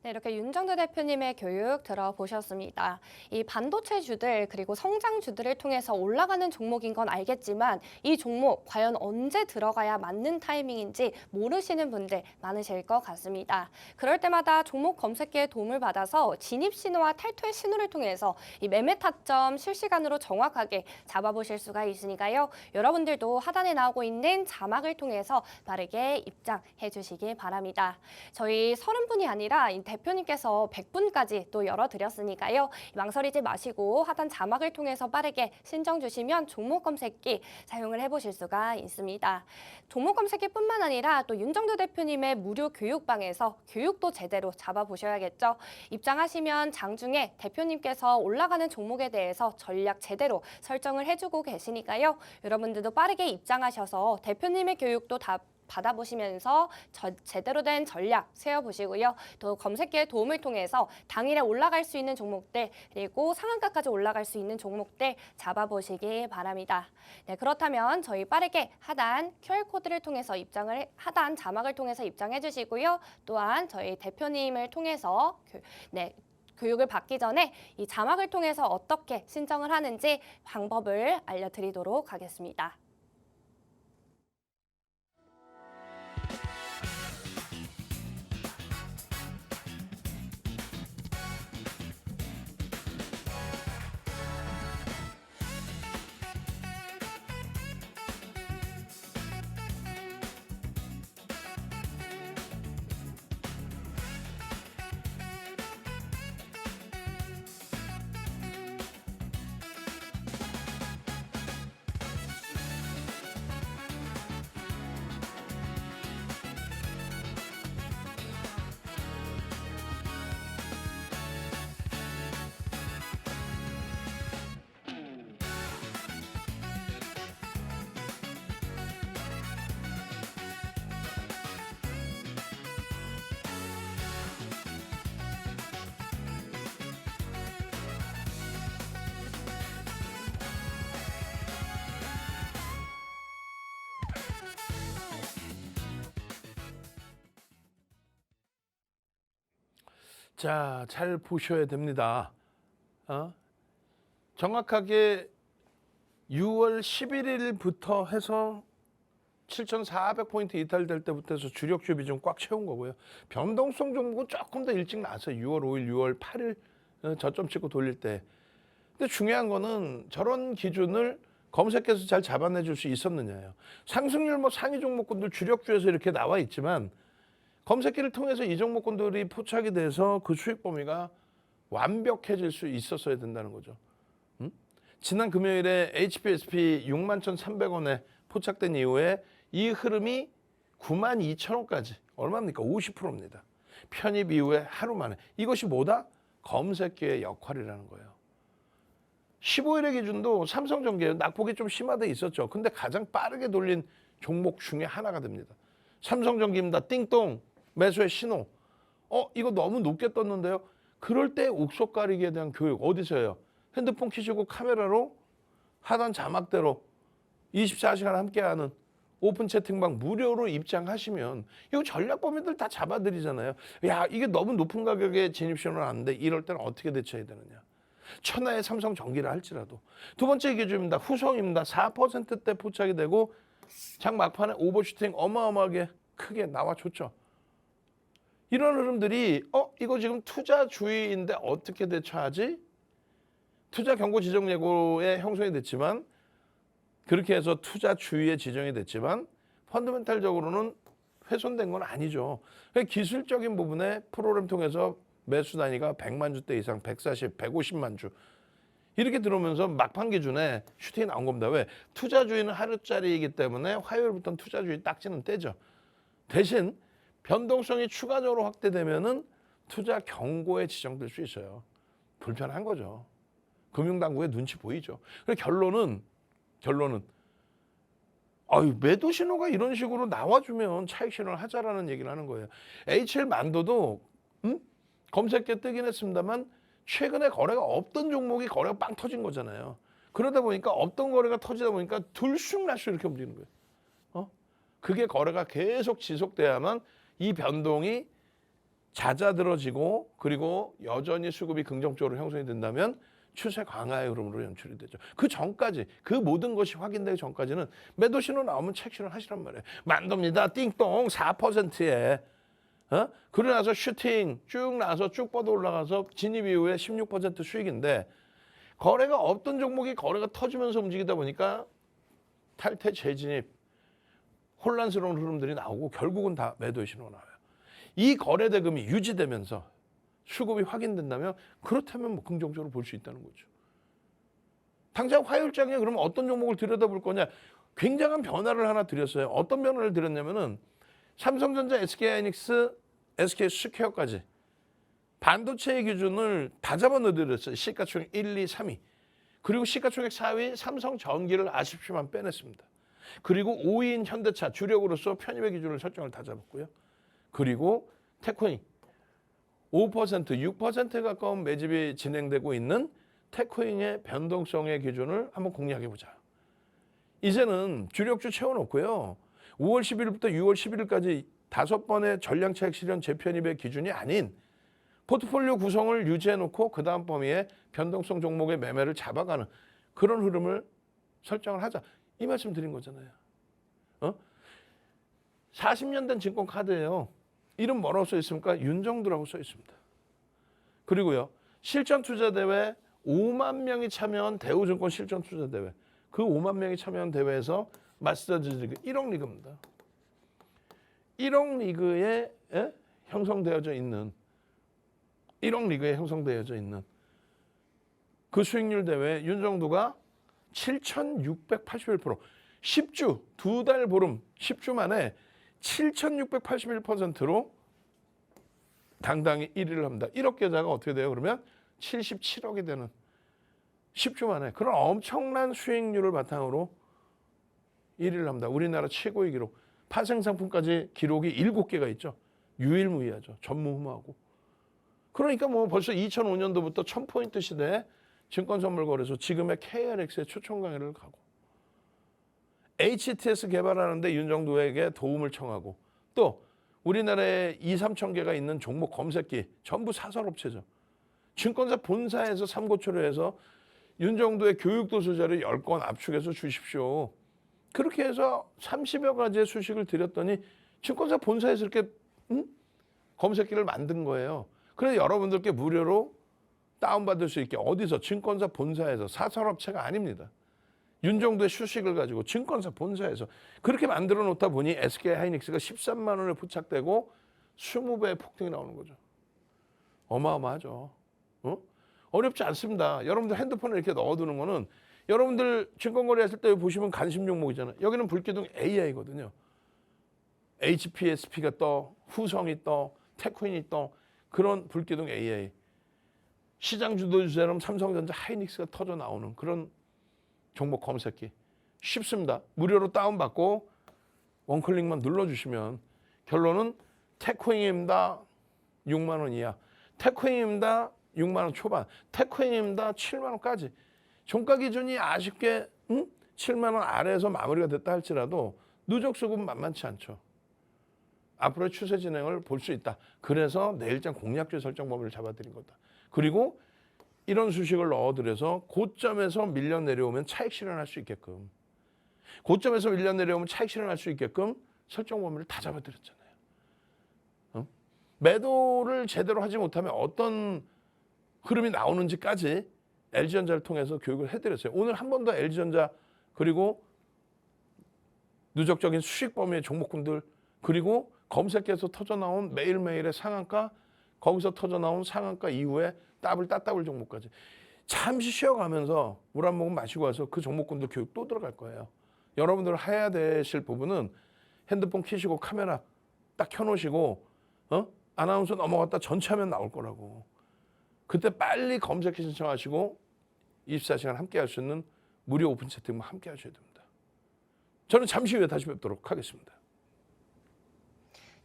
네, 이렇게 윤정두 대표님의 교육 들어보셨습니다. 이 반도체주들 그리고 성장주들을 통해서 올라가는 종목인 건 알겠지만 이 종목 과연 언제 들어가야 맞는 타이밍인지 모르시는 분들 많으실 것 같습니다. 그럴 때마다 종목 검색기에 도움을 받아서 진입 신호와 탈퇴 신호를 통해서 이 매매 타점 실시간으로 정확하게 잡아보실 수가 있으니까요. 여러분들도 하단에 나오고 있는 자막을 통해서 빠르게 입장해 주시기 바랍니다. 저희 30분이 아니라 대표님께서 100분까지 또 열어드렸으니까요. 망설이지 마시고 하단 자막을 통해서 빠르게 신청 주시면 종목 검색기 사용을 해보실 수가 있습니다. 종목 검색기뿐만 아니라 또 윤정두 대표님의 무료 교육방에서 교육도 제대로 잡아보셔야겠죠. 입장하시면 장중에 대표님께서 올라가는 종목에 대해서 전략 제대로 설정을 해주고 계시니까요. 여러분들도 빠르게 입장하셔서 대표님의 교육도 다 받아보시면서 제대로 된 전략 세워보시고요. 또 검색기의 도움을 통해서 당일에 올라갈 수 있는 종목들 그리고 상한가까지 올라갈 수 있는 종목들 잡아보시기 바랍니다. 네, 그렇다면 저희 빠르게 하단 QR코드를 통해서 하단 자막을 통해서 입장해 주시고요. 또한 저희 대표님을 통해서 교육을 받기 전에 이 자막을 통해서 어떻게 신청을 하는지 방법을 알려드리도록 하겠습니다. 자, 잘 보셔야 됩니다. 정확하게 6월 11일부터 해서 7,400포인트 이탈될 때부터 해서 주력주 비중 꽉 채운 거고요. 변동성 종목은 조금 더 일찍 나왔어요. 6월 5일, 6월 8일 저점 찍고 돌릴 때. 근데 중요한 거는 저런 기준을 검색해서 잘 잡아내줄 수 있었느냐예요. 상승률 상위 종목군들 주력주에서 이렇게 나와 있지만 검색기를 통해서 이 종목군들이 포착이 돼서 그 수익 범위가 완벽해질 수 있었어야 된다는 거죠. 지난 금요일에 HPSP 61,300원에 포착된 이후에 이 흐름이 92,000원까지 얼마입니까? 50%입니다. 편입 이후에 하루 만에. 이것이 뭐다? 검색기의 역할이라는 거예요. 15일의 기준도 삼성전기에 낙폭이 좀 심화돼 있었죠. 근데 가장 빠르게 돌린 종목 중에 하나가 됩니다. 삼성전기입니다. 띵동 매수의 신호. 이거 너무 높게 떴는데요. 그럴 때 옥석 가리기에 대한 교육 어디서 해요? 핸드폰 켜시고 카메라로 하단 자막대로 24시간 함께하는 오픈 채팅방 무료로 입장하시면 이거 전략 범위들 다 잡아드리잖아요. 야, 이게 너무 높은 가격에 진입 신호는 안 돼. 이럴 때는 어떻게 대처해야 되느냐. 천하의 삼성전기를 할지라도. 두 번째 기준입니다. 후성입니다. 4%대 포착이 되고 장 막판에 오버슈팅 어마어마하게 크게 나와줬죠. 이런 흐름들이 이거 지금 투자주의인데 어떻게 대처하지? 투자 경고 지정 예고에 형성이 됐지만 그렇게 해서 투자주의에 지정이 됐지만 펀더멘탈적으로는 훼손된 건 아니죠. 그러니까 기술적인 부분에 프로그램 통해서 매수 단위가 100만 주대 이상, 140, 150만 주 이렇게 들어오면서 막판 기준에 슈팅이 나온 겁니다. 왜? 투자주의는 하루짜리이기 때문에 화요일부터는 투자주의 딱지는 떼죠. 대신 변동성이 추가적으로 확대되면은 투자 경고에 지정될 수 있어요. 불편한 거죠. 금융당국의 눈치 보이죠. 그래서 결론은 매도 신호가 이런 식으로 나와주면 차익 실현을 하자라는 얘기를 하는 거예요. HL 만도도 검색에 뜨긴 했습니다만 최근에 거래가 없던 종목이 거래가 빵 터진 거잖아요. 그러다 보니까 없던 거래가 터지다 보니까 들쑥날쑥 이렇게 움직이는 거예요. 그게 거래가 계속 지속돼야만 이 변동이 잦아들어지고 그리고 여전히 수급이 긍정적으로 형성이 된다면 추세 강화의 흐름으로 연출이 되죠. 그 전까지 그 모든 것이 확인되기 전까지는 매도 신호 나오면 차익 실현 하시란 말이에요. 만도입니다. 띵동 4%에 그러고 나서 슈팅 쭉 나서 쭉 뻗어 올라가서 진입 이후에 16% 수익인데 거래가 없던 종목이 거래가 터지면서 움직이다 보니까 탈퇴 재진입 혼란스러운 흐름들이 나오고 결국은 다 매도의 신호가 나와요. 이 거래 대금이 유지되면서 수급이 확인된다면 그렇다면 뭐 긍정적으로 볼 수 있다는 거죠. 당장 화요일장에 그러면 어떤 종목을 들여다볼 거냐? 굉장한 변화를 하나 드렸어요. 어떤 변화를 드렸냐면은 삼성전자, SK하이닉스, SK스퀘어까지 반도체의 기준을 다 잡아넣어드렸어요. 시가총액 1, 2, 3위. 그리고 시가총액 4위 삼성전기를 아쉽지만 빼냈습니다. 그리고 5위인 현대차 주력으로서 편입의 기준을 설정을 다 잡았고요. 그리고 테코인 5%, 6%에 가까운 매집이 진행되고 있는 테코인의 변동성의 기준을 한번 공략해보자. 이제는 주력주 채워놓고요. 5월 10일부터 6월 11일까지 5번의 전량차익 실현 재편입의 기준이 아닌 포트폴리오 구성을 유지해놓고 그 다음 범위에 변동성 종목의 매매를 잡아가는 그런 흐름을 설정을 하자. 이 말씀 드린 거잖아요. 40년 된 증권카드예요. 이름 뭐라고 써 있습니까? 윤정두라고 써 있습니다. 그리고요. 실전투자대회 5만 명이 참여한 대우증권 실전투자대회. 그 5만 명이 참여한 대회에서 마스터즈 리그 1억 리그입니다. 1억 리그에 형성되어져 있는 1억 리그에 형성되어져 있는 그 수익률 대회에 윤정두가 7,681%, 10주, 2달 보름, 10주 만에 7,681%로 당당히 1위를 합니다. 1억 계좌가 어떻게 돼요? 그러면 77억이 되는 10주 만에 그런 엄청난 수익률을 바탕으로 1위를 합니다. 우리나라 최고의 기록. 파생상품까지 기록이 7개가 있죠. 유일무이하죠. 전무후무하고. 그러니까 뭐 벌써 2005년도부터 1000포인트 시대에 증권선물거래소 지금의 KRX의 초청 강의를 가고 HTS 개발하는데 윤정두에게 도움을 청하고 또 우리나라에 2, 3천 개가 있는 종목 검색기 전부 사설업체죠. 증권사 본사에서 삼고초를 해서 윤정두의 교육도서자를 10권 압축해서 주십시오. 그렇게 해서 30여 가지의 수식을 드렸더니 증권사 본사에서 이렇게 검색기를 만든 거예요. 그래서 여러분들께 무료로 다운받을 수 있게 어디서 증권사 본사에서 사설업체가 아닙니다. 윤정두의 수식을 가지고 증권사 본사에서 그렇게 만들어 놓다 보니 SK하이닉스가 13만 원에 포착되고 20배의 폭등이 나오는 거죠. 어마어마하죠. 어렵지 않습니다. 여러분들 핸드폰에 이렇게 넣어두는 거는 여러분들 증권거래 했을 때 보시면 관심 종목이잖아요. 여기는 불기둥 AI거든요. HPSP가 떠, 후성이 떠, 테코인이 떠 그런 불기둥 AI. 시장 주도주처럼 삼성전자 하이닉스가 터져 나오는 그런 종목 검색기. 쉽습니다. 무료로 다운받고 원클릭만 눌러주시면 결론은 테코인입니다. 6만 원 이하. 테코인입니다. 6만 원 초반. 테코인입니다. 7만 원까지. 종가 기준이 아쉽게 7만 원 아래에서 마무리가 됐다 할지라도 누적 수급은 만만치 않죠. 앞으로의 추세 진행을 볼 수 있다. 그래서 내일장 공략주의 설정 범위를 잡아드린 거다. 그리고 이런 수식을 넣어드려서 고점에서 밀려 내려오면 차익 실현할 수 있게끔 고점에서 밀려 내려오면 차익 실현할 수 있게끔 설정 범위를 다 잡아드렸잖아요. 매도를 제대로 하지 못하면 어떤 흐름이 나오는지까지 LG전자를 통해서 교육을 해드렸어요. 오늘 한 번 더 LG전자 그리고 누적적인 수익 범위의 종목군들 그리고 검색해서 터져 나온 매일매일의 상한가, 거기서 터져 나온 상한가 이후에 따블 종목까지 잠시 쉬어가면서 물 한 모금 마시고 와서 그 종목군들 교육 또 들어갈 거예요. 여러분들 해야 되실 부분은 핸드폰 켜시고 카메라 딱 켜놓으시고 아나운서 넘어갔다 전체 화면 나올 거라고. 그때 빨리 검색해 신청하시고 24시간 함께 할 수 있는 무료 오픈 채팅만 함께 하셔야 됩니다. 저는 잠시 후에 다시 뵙도록 하겠습니다.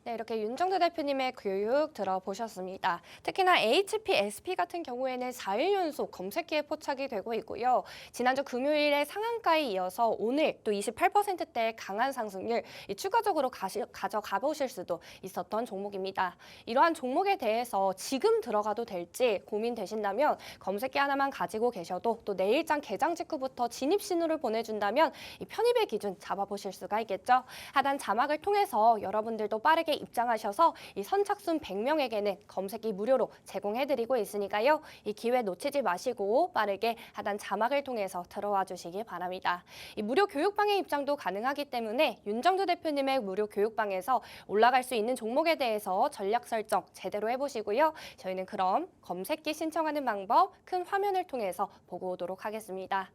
네, 이렇게 윤정두 대표님의 교육 들어보셨습니다. 특히나 HPSP 같은 경우에는 4일 연속 검색기에 포착이 되고 있고요. 지난주 금요일에 상한가에 이어서 오늘 또 28%대의 강한 상승률 추가적으로 가져가 보실 수도 있었던 종목입니다. 이러한 종목에 대해서 지금 들어가도 될지 고민되신다면 검색기 하나만 가지고 계셔도 또 내일장 개장 직후부터 진입 신호를 보내준다면 이 편입의 기준 잡아보실 수가 있겠죠. 하단 자막을 통해서 여러분들도 빠르게 입장하셔서 이 선착순 100명에게는 검색기 무료로 제공해드리고 있으니까요. 이 기회 놓치지 마시고 빠르게 하단 자막을 통해서 들어와 주시기 바랍니다. 이 무료 교육방의 입장도 가능하기 때문에 윤정두 대표님의 무료 교육방에서 올라갈 수 있는 종목에 대해서 전략 설정 제대로 해보시고요. 저희는 그럼 검색기 신청하는 방법 큰 화면을 통해서 보고 오도록 하겠습니다.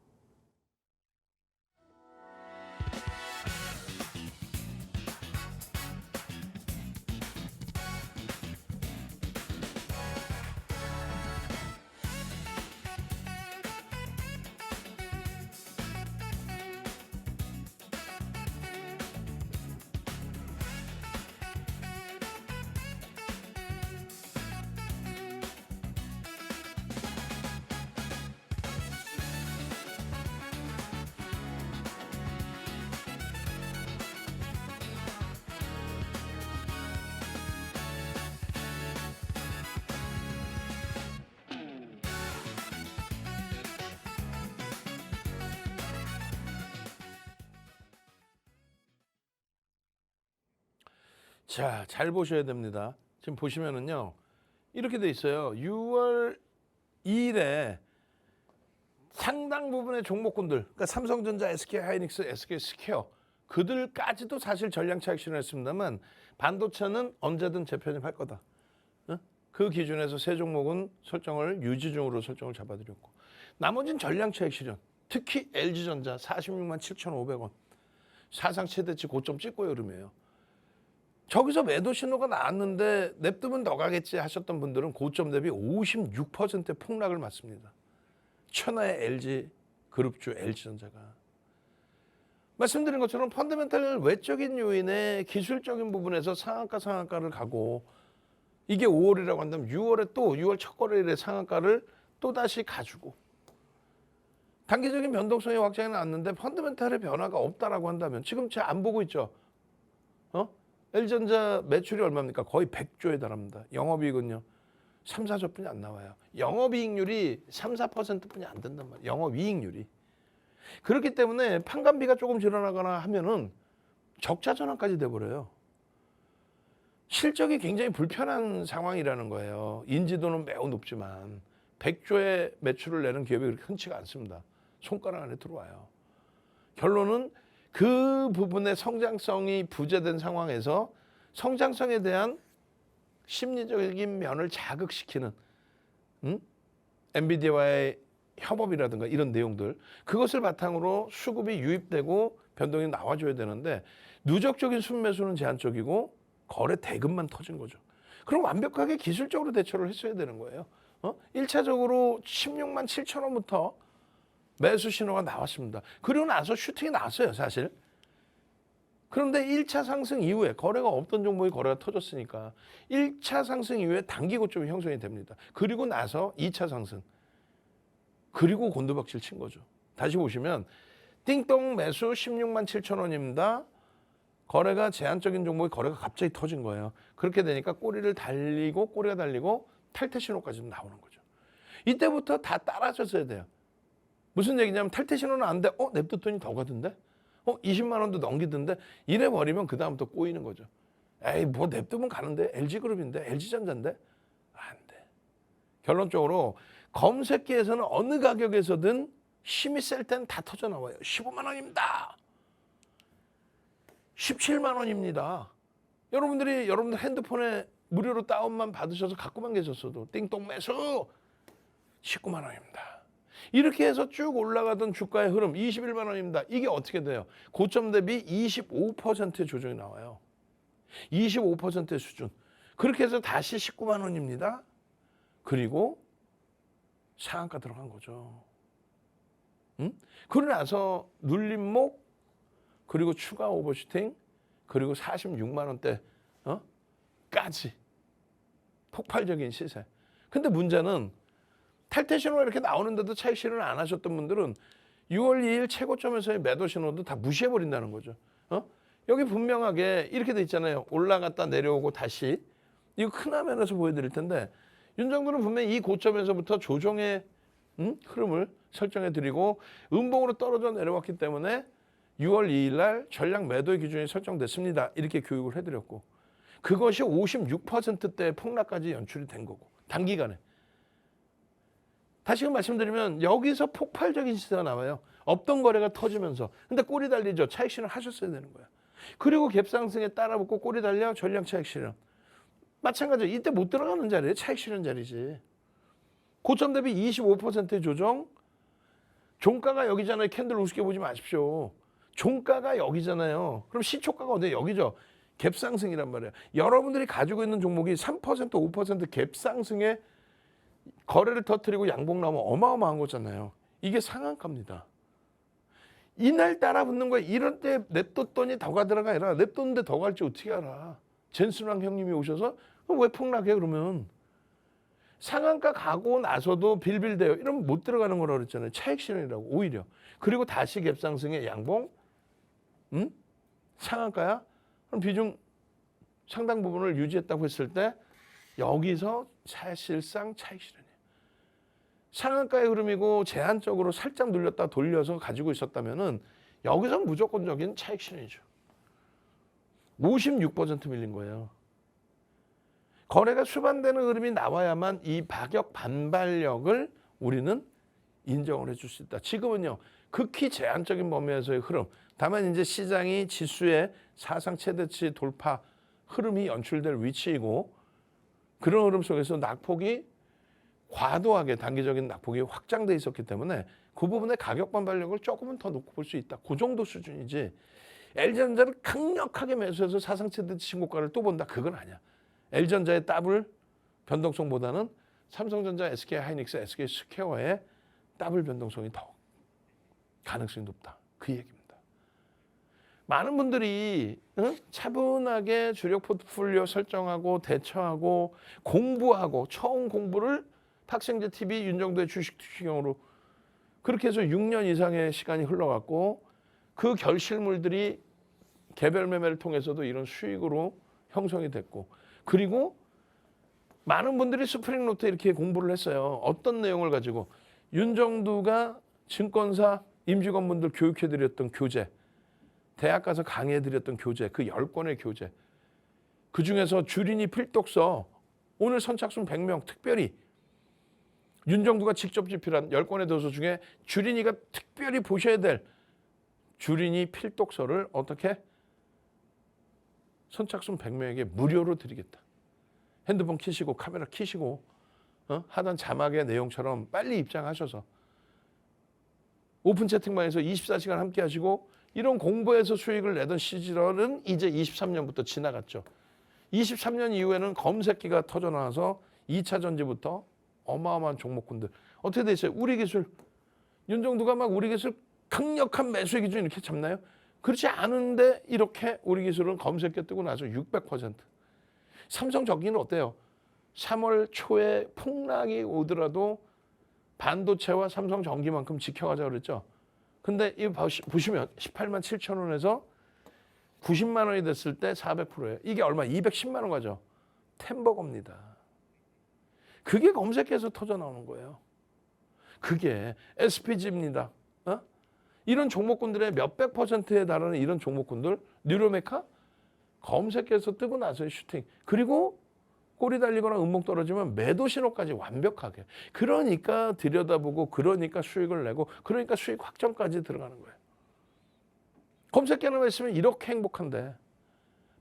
자, 잘 보셔야 됩니다. 지금 보시면은요, 이렇게 돼 있어요. 6월 2일에 상당 부분의 종목군들, 그러니까 삼성전자, SK하이닉스, SK스퀘어 그들까지도 사실 전량 차익 실현했습니다만 반도체는 언제든 재편입할 거다. 그 기준에서 세 종목은 설정을 유지 중으로 설정을 잡아드렸고 나머지는 전량 차익 실현. 특히 LG전자 46만 7,500원 사상 최대치 고점 찍고의 흐름이에요. 저기서 매도 신호가 나왔는데 냅두면 더 가겠지 하셨던 분들은 고점 대비 56%의 폭락을 맞습니다. 천하의 LG 그룹주 LG전자가. 말씀드린 것처럼 펀더멘탈 외적인 요인의 기술적인 부분에서 상한가를 가고 이게 5월이라고 한다면 6월에 또 6월 첫 거래일에 상한가를 또다시 가지고 단기적인 변동성의 확장이 났는데 펀더멘탈의 변화가 없다라고 한다면 지금 제가 안 보고 있죠. LG전자 매출이 얼마입니까? 거의 100조에 달합니다. 영업이익은요. 3, 4조뿐이 안 나와요. 영업이익률이 3, 4%뿐이 안 된단 말이에요. 영업이익률이. 그렇기 때문에 판관비가 조금 줄어나거나 하면은 적자 전환까지 돼버려요. 실적이 굉장히 불편한 상황이라는 거예요. 인지도는 매우 높지만 100조의 매출을 내는 기업이 그렇게 흔치가 않습니다. 손가락 안에 들어와요. 결론은 그 부분의 성장성이 부재된 상황에서 성장성에 대한 심리적인 면을 자극시키는 엔비디아와의 협업이라든가 이런 내용들 그것을 바탕으로 수급이 유입되고 변동이 나와줘야 되는데 누적적인 순매수는 제한적이고 거래 대금만 터진 거죠. 그럼 완벽하게 기술적으로 대처를 했어야 되는 거예요. 1차적으로 16만 7천 원부터 매수 신호가 나왔습니다. 그리고 나서 슈팅이 나왔어요, 사실. 그런데 1차 상승 이후에 거래가 없던 종목이 거래가 터졌으니까 1차 상승 이후에 단기 고점이 형성이 됩니다. 그리고 나서 2차 상승. 그리고 곤두박질 친 거죠. 다시 보시면 띵동 매수 16만 7천 원입니다. 거래가 제한적인 종목의 거래가 갑자기 터진 거예요. 그렇게 되니까 꼬리가 달리고 탈퇴 신호까지 나오는 거죠. 이때부터 다 따라줬어야 돼요. 무슨 얘기냐면 탈퇴 신호는 안 돼. 냅뒀더니 더 가던데? 20만 원도 넘기던데? 이래 버리면 그 다음부터 꼬이는 거죠. 에이, 뭐 냅두면 가는데? LG그룹인데? LG전자인데? 안 돼. 결론적으로 검색기에서는 어느 가격에서든 힘이 셀 땐 다 터져 나와요. 15만 원입니다. 17만 원입니다. 여러분들 핸드폰에 무료로 다운만 받으셔서 갖고만 계셨어도 띵동 매수 19만 원입니다. 이렇게 해서 쭉 올라가던 주가의 흐름 21만 원입니다. 이게 어떻게 돼요? 고점 대비 25%의 조정이 나와요. 25%의 수준. 그렇게 해서 다시 19만 원입니다. 그리고 상한가 들어간 거죠. 응? 그러고 나서 눌림목, 그리고 추가 오버슈팅, 그리고 46만 원대 까지 폭발적인 시세. 근데 문제는 탈퇴 신호가 이렇게 나오는데도 차익 실현을 안 하셨던 분들은 6월 2일 최고점에서의 매도 신호도 다 무시해버린다는 거죠. 여기 분명하게 이렇게 돼 있잖아요. 올라갔다 내려오고 다시. 이거 큰 화면에서 보여드릴 텐데 윤정도는 분명히 이 고점에서부터 조정의 흐름을 설정해드리고 음봉으로 떨어져 내려왔기 때문에 6월 2일 날 전략 매도의 기준이 설정됐습니다. 이렇게 교육을 해드렸고 그것이 56%대의 폭락까지 연출이 된 거고 단기간에. 다시금 말씀드리면 여기서 폭발적인 시세가 나와요. 없던 거래가 터지면서. 근데 꼬리 달리죠. 차익 실현 하셨어야 되는 거야. 그리고 갭상승에 따라붙고 꼬리 달려 전량 차익 실현. 마찬가지로 이때 못 들어가는 자리에 차익 실현 자리지. 고점 대비 25%의 조정. 종가가 여기잖아요. 캔들 우습게 보지 마십시오. 종가가 여기잖아요. 그럼 시초가가 어디에? 여기죠. 갭상승이란 말이에요. 여러분들이 가지고 있는 종목이 3% 5% 갭상승에 거래를 터뜨리고 양봉 나오면 어마어마한 거잖아요. 이게 상한가입니다. 이날 따라붙는 거야. 이럴 때 냅뒀더니 더 가더라가 아니라 냅뒀는데 더 갈지 어떻게 알아. 젠스랑 형님이 오셔서 왜 폭락해 그러면. 상한가 가고 나서도 빌빌대요. 이러면 못 들어가는 거라고 그랬잖아요. 차익 실현이라고 오히려. 그리고 다시 갭상승의 양봉. 상한가야? 그럼 비중 상당 부분을 유지했다고 했을 때 여기서 사실상 차익 실현이에요. 상한가의 흐름이고 제한적으로 살짝 눌렸다 돌려서 가지고 있었다면은 여기서 무조건적인 차익 실현이죠. 56% 밀린 거예요. 거래가 수반되는 흐름이 나와야만 이 가격 반발력을 우리는 인정을 해줄 수 있다. 지금은요. 극히 제한적인 범위에서의 흐름. 다만 이제 시장이 지수의 사상 최대치 돌파 흐름이 연출될 위치이고 그런 흐름 속에서 낙폭이 과도하게 단기적인 낙폭이 확장돼 있었기 때문에 그 부분의 가격 반발력을 조금은 더 놓고 볼 수 있다. 그 정도 수준이지. LG전자를 강력하게 매수해서 사상 최대치 신고가를 또 본다. 그건 아니야. LG전자의 더블 변동성보다는 삼성전자, SK하이닉스, SK스퀘어의 더블 변동성이 더 가능성이 높다. 그 얘기입니다. 많은 분들이 차분하게 주력 포트폴리오 설정하고 대처하고 공부하고 처음 공부를 탁생제 TV 윤정도의 주식 투시경으로 그렇게 해서 6년 이상의 시간이 흘러갔고 그 결실물들이 개별 매매를 통해서도 이런 수익으로 형성이 됐고 그리고 많은 분들이 스프링 노트 이렇게 공부를 했어요. 어떤 내용을 가지고 윤정도가 증권사 임직원분들 교육해드렸던 교재 대학 가서 강의해드렸던 교재 그 10권의 교재 그중에서 주린이 필독서 오늘 선착순 100명 특별히 윤정도가 직접 집필한 10권의 도서 중에 주린이가 특별히 보셔야 될 주린이 필독서를 어떻게 선착순 100명에게 무료로 드리겠다. 핸드폰 켜시고 카메라 켜시고 하던 자막의 내용처럼 빨리 입장하셔서 오픈 채팅방에서 24시간 함께 하시고 이런 공부에서 수익을 내던 시절은 이제 23년부터 지나갔죠. 23년 이후에는 검색기가 터져나와서 2차 전지부터 어마어마한 종목군들. 어떻게 돼 있어요? 우리 기술. 윤정도가 막 우리 기술 강력한 매수의 기준 이렇게 잡나요? 그렇지 않은데 이렇게 우리 기술은 검색기 뜨고 나서 600%. 삼성전기는 어때요? 3월 초에 폭락이 오더라도 반도체와 삼성전기만큼 지켜가자 그랬죠. 근데 이 보시면 18만 7천 원에서 90만 원이 됐을 때 400%예요. 이게 얼마? 210만 원 가죠. 템버거입니다. 그게 검색해서 터져 나오는 거예요. 그게 SPG입니다. 이런 종목군들의 몇백 %에 달하는 이런 종목군들 뉴로메카 검색해서 뜨고 나서의 슈팅. 그리고 꼬리 달리거나 음목 떨어지면 매도 신호까지 완벽하게. 그러니까 들여다보고 그러니까 수익을 내고 그러니까 수익 확정까지 들어가는 거예요. 검색기 하나만 있으면 이렇게 행복한데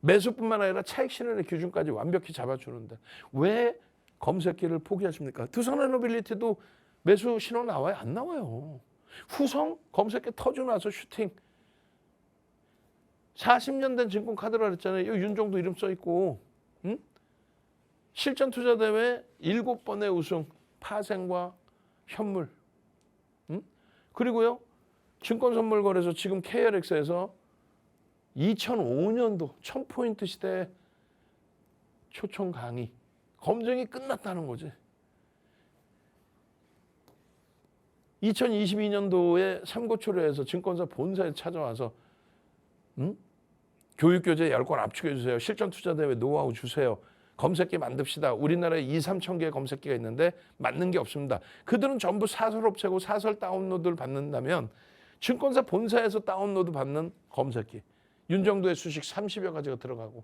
매수뿐만 아니라 차익 실현의 기준까지 완벽히 잡아주는데 왜 검색기를 포기하십니까? 두산에너빌리티도 매수 신호 나와요? 안 나와요. 후성 검색기 터져 나서 슈팅. 40년 된 증권카드라 그랬잖아요. 여기 윤정도 이름 써 있고, 응? 실전 투자 대회 7번의 우승, 파생과 현물, 응? 그리고요 증권 선물 거래소 지금 KRX에서 2005년도 1000포인트 시대 초청 강의 검증이 끝났다는 거지. 2022년도에 삼고초려에서 증권사 본사에 찾아와서 교육교재 10권 압축해 주세요. 실전투자대회 노하우 주세요. 검색기 만듭시다. 우리나라에 2, 3천 개의 검색기가 있는데 맞는 게 없습니다. 그들은 전부 사설업체고 사설 다운로드를 받는다면 증권사 본사에서 다운로드 받는 검색기. 윤정도의 수식 30여 가지가 들어가고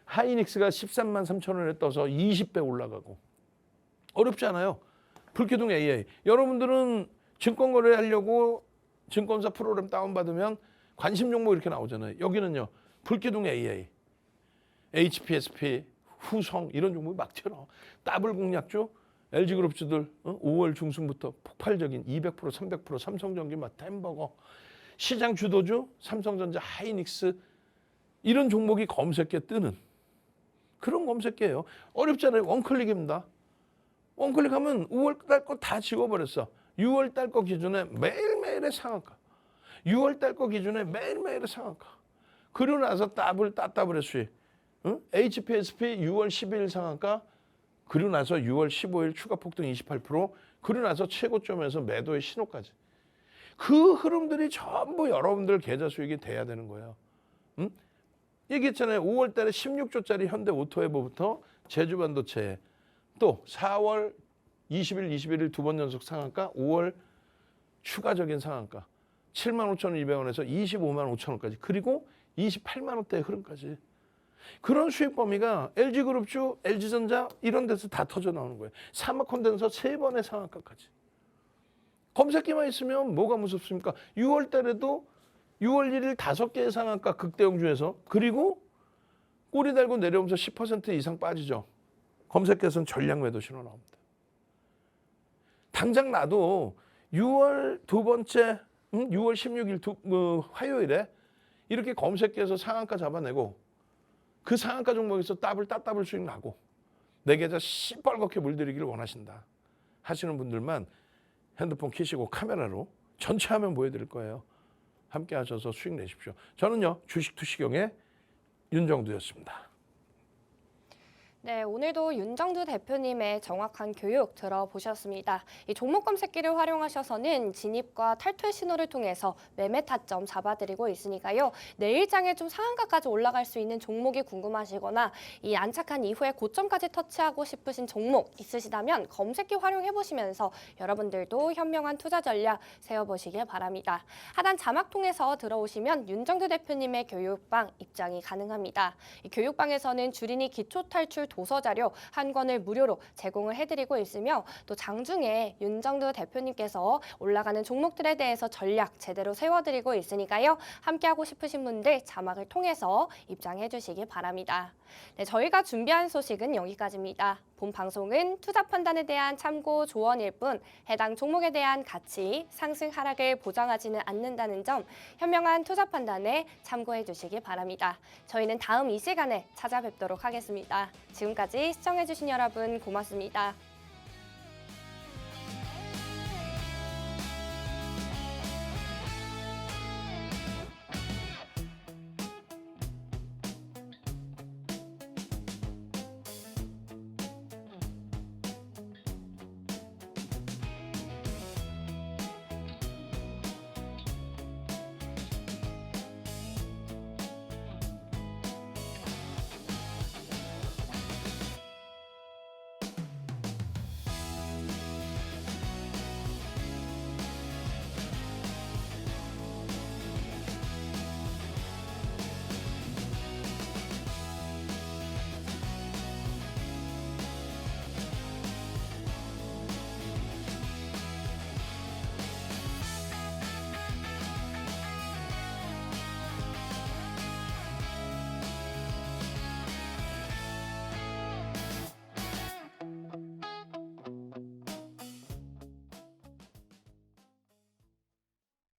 하이닉스가 13만 3천 원에 떠서 20배 올라가고 어렵지 않아요. 불기둥 AI. 여러분들은 증권 거래하려고 증권사 프로그램 다운받으면 관심 종목 이렇게 나오잖아요. 여기는요. 불기둥 AI, HPSP, 후성 이런 종목이 막 튀어나와. 더블 공략주, LG그룹주들 5월 중순부터 폭발적인 200%, 300% 삼성전기, 템버거, 시장 주도주, 삼성전자, 하이닉스 이런 종목이 검색기에 뜨는 그런 검색기예요. 어렵잖아요. 원클릭입니다. 원클릭하면 5월 달 거 다 지워버렸어. 6월 달 거 기준에 매일매일의 상한가. 6월 달 거 기준에 매일매일의 상한가. 그러고 나서 따블의 수익. HPSP 6월 12일 상한가. 그러고 나서 6월 15일 추가 폭등 28%. 그러고 나서 최고점에서 매도의 신호까지. 그 흐름들이 전부 여러분들 계좌 수익이 돼야 되는 거예요. 얘기했잖아요. 5월 달에 16조짜리 현대 오토에버부터 제주반도체 또 4월 20일, 21일 두 번 연속 상한가, 5월 추가적인 상한가 75,200원에서 255,500원까지 그리고 28만원대의 흐름까지. 그런 수익 범위가 LG그룹주, LG전자 이런 데서 다 터져 나오는 거예요. 사막콘덴서 3번의 상한가까지. 검색기만 있으면 뭐가 무섭습니까? 6월 달에도 6월 1일 5개의 상한가 극대형주에서 그리고 꼬리 달고 내려오면서 10% 이상 빠지죠. 검색기에서는 전량 매도 신호 나옵니다. 당장 나도 6월 두 번째 6월 16일 화요일에 이렇게 검색기에서 상한가 잡아내고 그 상한가 종목에서 따블 수익 나고 내 계좌 시뻘겋게 물들이기를 원하신다 하시는 분들만 핸드폰 켜시고 카메라로 전체 화면 보여드릴 거예요. 함께 하셔서 수익 내십시오. 저는요 주식투시경의 윤정두였습니다. 네, 오늘도 윤정두 대표님의 정확한 교육 들어보셨습니다. 이 종목 검색기를 활용하셔서는 진입과 탈퇴 신호를 통해서 매매 타점 잡아드리고 있으니까요. 내일장에 좀 상한가까지 올라갈 수 있는 종목이 궁금하시거나 이 안착한 이후에 고점까지 터치하고 싶으신 종목 있으시다면 검색기 활용해보시면서 여러분들도 현명한 투자 전략 세워보시길 바랍니다. 하단 자막 통해서 들어오시면 윤정두 대표님의 교육방 입장이 가능합니다. 이 교육방에서는 주린이 기초 탈출 도서 자료 한 권을 무료로 제공을 해드리고 있으며 또 장중에 윤정두 대표님께서 올라가는 종목들에 대해서 전략 제대로 세워드리고 있으니까요. 함께하고 싶으신 분들 자막을 통해서 입장해 주시기 바랍니다. 네, 저희가 준비한 소식은 여기까지입니다. 본 방송은 투자 판단에 대한 참고 조언일 뿐 해당 종목에 대한 가치, 상승 하락을 보장하지는 않는다는 점 현명한 투자 판단에 참고해 주시기 바랍니다. 저희는 다음 이 시간에 찾아뵙도록 하겠습니다. 지금까지 시청해 주신 여러분 고맙습니다.